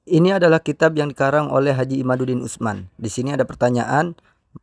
Ini adalah kitab yang dikarang oleh Haji Imaduddin Utsman. Di sini ada pertanyaan,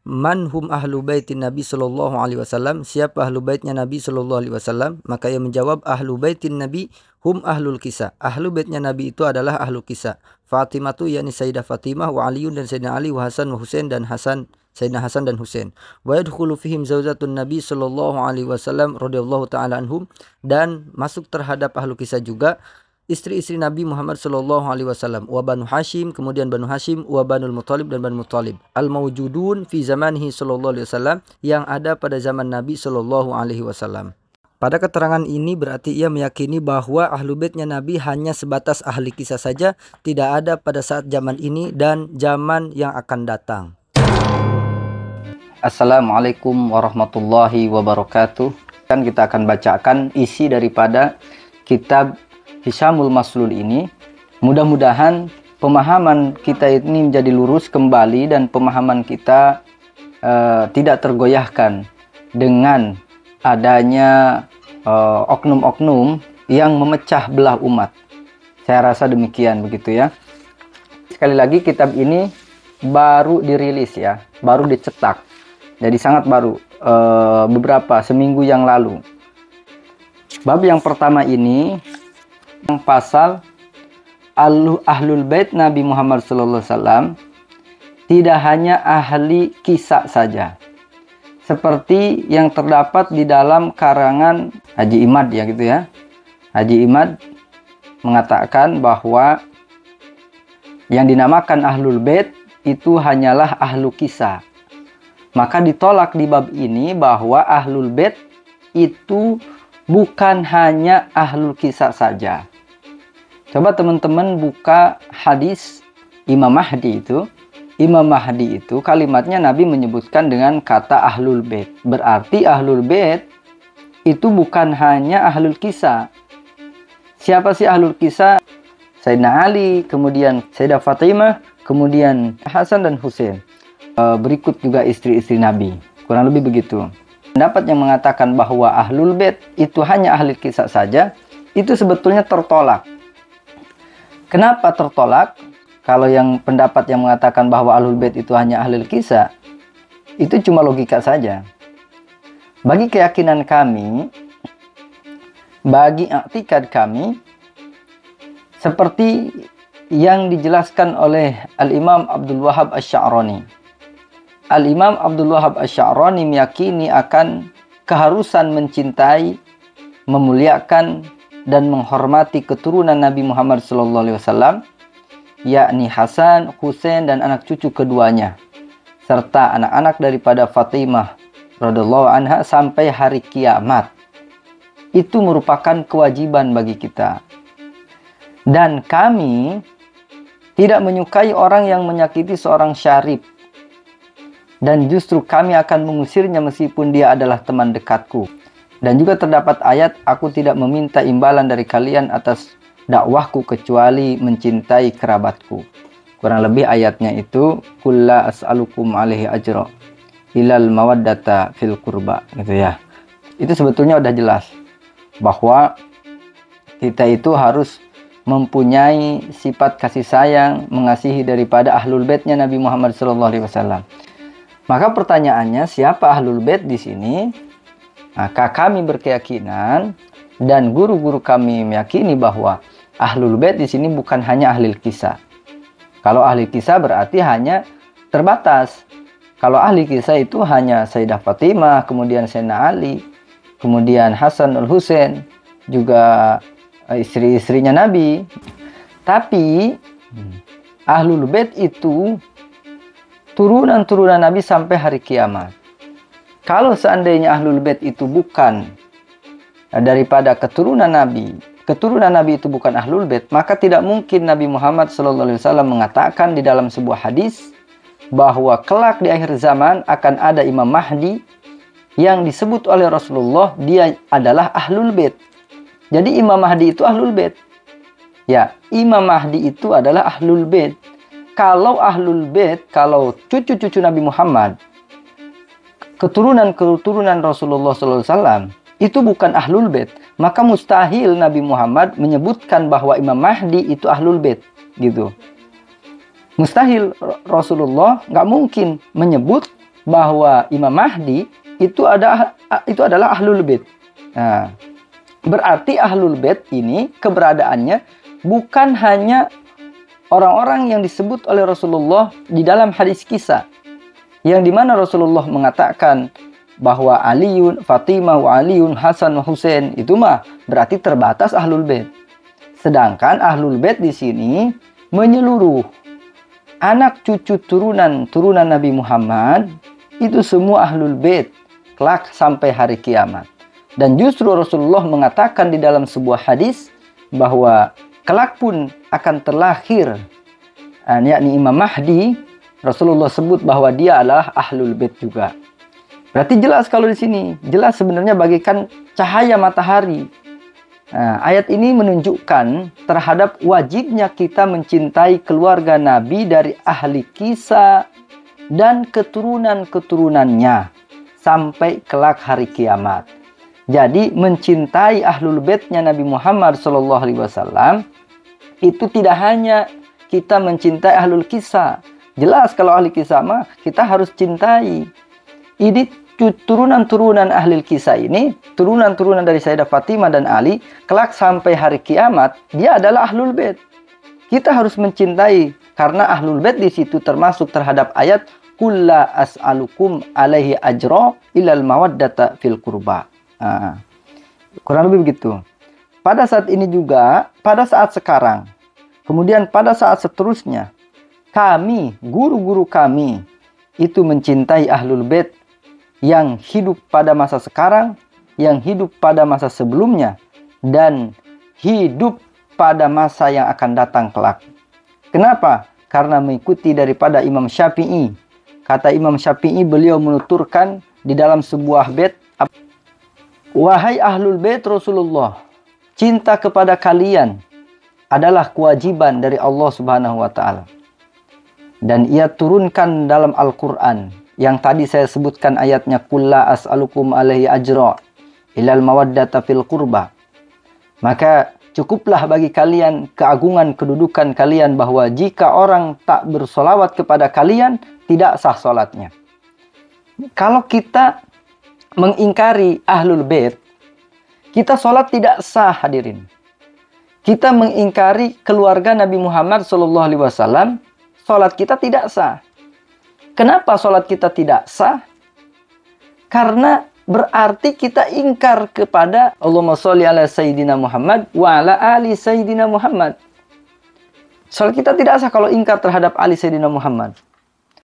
man hum ahlu baitin Nabi sallallahu alaihi wasallam? Siapa ahlu baitnya Nabi sallallahu alaihi wasallam? Maka ia menjawab, ahlu baitin Nabi hum ahlul kisah. Ahlu baitnya Nabi itu adalah ahlu kisah. Fatimah tu yakni Sayyidah Fatimah, wa Aliun dan Sayyidina Ali, wa Hasan wa Husain dan Sayyidina Hasan dan Husain. Wa yadkhulu fihim zaujatun Nabi sallallahu alaihi wasallam radhiyallahu taala anhum, dan masuk terhadap ahlu kisah juga istri-istri Nabi Muhammad sallallahu alaihi wasallam, wa Banu Hashim, kemudian Banu Hashim, wa Banul Muthalib dan Banu Muthalib, al-mawjudun fi zamanihi sallallahu alaihi wasallam, yang ada pada zaman Nabi sallallahu alaihi wasallam. Pada keterangan ini berarti ia meyakini bahwa ahlu baitnya Nabi hanya sebatas ahli kisah saja, tidak ada pada saat zaman ini dan zaman yang akan datang. Assalamualaikum warahmatullahi wabarakatuh. Kan kita akan bacakan isi daripada kitab Hisyamul Maslul ini. Mudah-mudahan pemahaman kita ini menjadi lurus kembali dan pemahaman kita tidak tergoyahkan dengan adanya oknum-oknum yang memecah belah umat. Saya rasa demikian begitu ya. Sekali lagi kitab ini baru dirilis ya, baru dicetak. Jadi sangat baru, beberapa seminggu yang lalu. Bab yang pertama ini yang pasal ahlul bait Nabi Muhammad SAW tidak hanya ahli kisah saja, seperti yang terdapat di dalam karangan Haji Imad ya gitu ya. Haji Imad mengatakan bahwa yang dinamakan ahlul bait itu hanyalah ahlu kisah. Maka ditolak di bab ini bahwa ahlul bait itu bukan hanya ahlul kisah saja. Coba teman-teman buka hadis Imam Mahdi itu. Imam Mahdi itu kalimatnya Nabi menyebutkan dengan kata ahlul bait. Berarti ahlul bait itu bukan hanya ahlul kisah. Siapa sih ahlul kisah? Sayyidina Ali, kemudian Sayyidah Fatimah, kemudian Hasan dan Husain. Berikut juga istri-istri Nabi. Kurang lebih begitu. Pendapat yang mengatakan bahwa ahlul bait itu hanya ahli kisah saja, itu sebetulnya tertolak. Kenapa tertolak? Kalau yang pendapat yang mengatakan bahwa ahlul bait itu hanya ahli kisah, itu cuma logika saja. Bagi keyakinan kami, bagi i'tikad kami, seperti yang dijelaskan oleh Al-Imam Abdul Wahhab Asy-Sya'rani. Al-Imam Abdul Wahhab Asy-Sya'rani meyakini akan keharusan mencintai, memuliakan, dan menghormati keturunan Nabi Muhammad SAW, yakni Hasan, Husain, dan anak cucu keduanya, serta anak-anak daripada Fatimah radhiyallahu anha sampai hari kiamat. Itu merupakan kewajiban bagi kita. Dan kami tidak menyukai orang yang menyakiti seorang syarif. Dan justru kami akan mengusirnya meskipun dia adalah teman dekatku. Dan juga terdapat ayat, aku tidak meminta imbalan dari kalian atas dakwahku kecuali mencintai kerabatku. Kurang lebih ayatnya itu, kulla as'alukum alaihi ajra ilal mawaddata fil qurba, gitu ya. Itu sebetulnya udah jelas bahwa kita itu harus mempunyai sifat kasih sayang, mengasihi daripada ahlul baitnya Nabi Muhammad SAW. Maka pertanyaannya, siapa ahlul bait di sini? Maka kami berkeyakinan dan guru-guru kami meyakini bahwa ahlul bait di sini bukan hanya ahli kisah. Kalau ahli kisah berarti hanya terbatas. Kalau ahli kisah itu hanya Sayyidah Fatimah, kemudian Sayyidina Ali, kemudian Hasan dan Husain, juga istri-istrinya Nabi. Tapi ahlul bait itu turunan-turunan Nabi sampai hari kiamat. Kalau seandainya ahlul bait itu bukan daripada keturunan Nabi itu bukan ahlul bait, maka tidak mungkin Nabi Muhammad SAW mengatakan di dalam sebuah hadis bahwa kelak di akhir zaman akan ada Imam Mahdi yang disebut oleh Rasulullah dia adalah ahlul bait. Jadi Imam Mahdi itu ahlul bait. Ya, Imam Mahdi itu adalah ahlul bait. Kalau ahlul bait, kalau cucu-cucu Nabi Muhammad, keturunan Rasulullah SAW itu bukan ahlul bait, maka mustahil Nabi Muhammad menyebutkan bahwa Imam Mahdi itu ahlul bait, gitu. Mustahil Rasulullah nggak mungkin menyebut bahwa Imam Mahdi itu adalah Ahlul Bait. Nah, berarti Ahlul Bait ini keberadaannya bukan hanya orang-orang yang disebut oleh Rasulullah di dalam hadis kisah, yang dimana Rasulullah mengatakan bahwa Aliun, Fatimah, wa Aliun, Hasan, wa Husain, itu mah berarti terbatas Ahlul Bait. Sedangkan Ahlul Bait di sini menyeluruh. Anak cucu turunan Nabi Muhammad itu semua Ahlul Bait kelak sampai hari kiamat. Dan justru Rasulullah mengatakan di dalam sebuah hadis bahwa kelak pun akan terlahir yakni Imam Mahdi. Rasulullah sebut bahwa dia adalah Ahlul Bait juga. Berarti jelas kalau di sini, jelas sebenarnya bagaikan cahaya matahari. Nah, ayat ini menunjukkan terhadap wajibnya kita mencintai keluarga Nabi dari ahli kisah dan keturunan-keturunannya sampai kelak hari kiamat. Jadi mencintai Ahlul Baitnya Nabi Muhammad SAW itu tidak hanya kita mencintai Ahlul Kisah. Jelas kalau ahli kisah mah kita harus cintai. Ini turunan-turunan ahli kisah ini, turunan-turunan dari Sayyidah Fatimah dan Ali, kelak sampai hari kiamat, dia adalah Ahlul Bait. Kita harus mencintai, karena Ahlul Bait di situ termasuk terhadap ayat kulla as'alukum alaihi ajra ilal mawaddata fil qurba. Kurang lebih begitu. Pada saat ini juga, pada saat sekarang, kemudian pada saat seterusnya, kami, guru-guru kami, itu mencintai Ahlul Bait yang hidup pada masa sekarang, yang hidup pada masa sebelumnya, dan hidup pada masa yang akan datang kelak. Kenapa? Karena mengikuti daripada Imam Syafi'i. Kata Imam Syafi'i, beliau menuturkan di dalam sebuah bait, wahai Ahlul Bait Rasulullah, cinta kepada kalian adalah kewajiban dari Allah Subhanahu wa Ta'ala. Dan ia turunkan dalam Al-Quran. Yang tadi saya sebutkan ayatnya kulla as'alukum alaihi ajra ilal mawaddata fil qurba. Maka cukuplah bagi kalian keagungan kedudukan kalian bahwa jika orang tak bersolawat kepada kalian, tidak sah solatnya. Kalau kita mengingkari Ahlul Bait, kita solat tidak sah, hadirin. Kita mengingkari keluarga Nabi Muhammad SAW, solat kita tidak sah. Kenapa sholat kita tidak sah? Karena berarti kita ingkar kepada Allahumma sholli ala Sayyidina Muhammad wa ala ali Sayyidina Muhammad. Sholat kita tidak sah kalau ingkar terhadap ali Sayyidina Muhammad.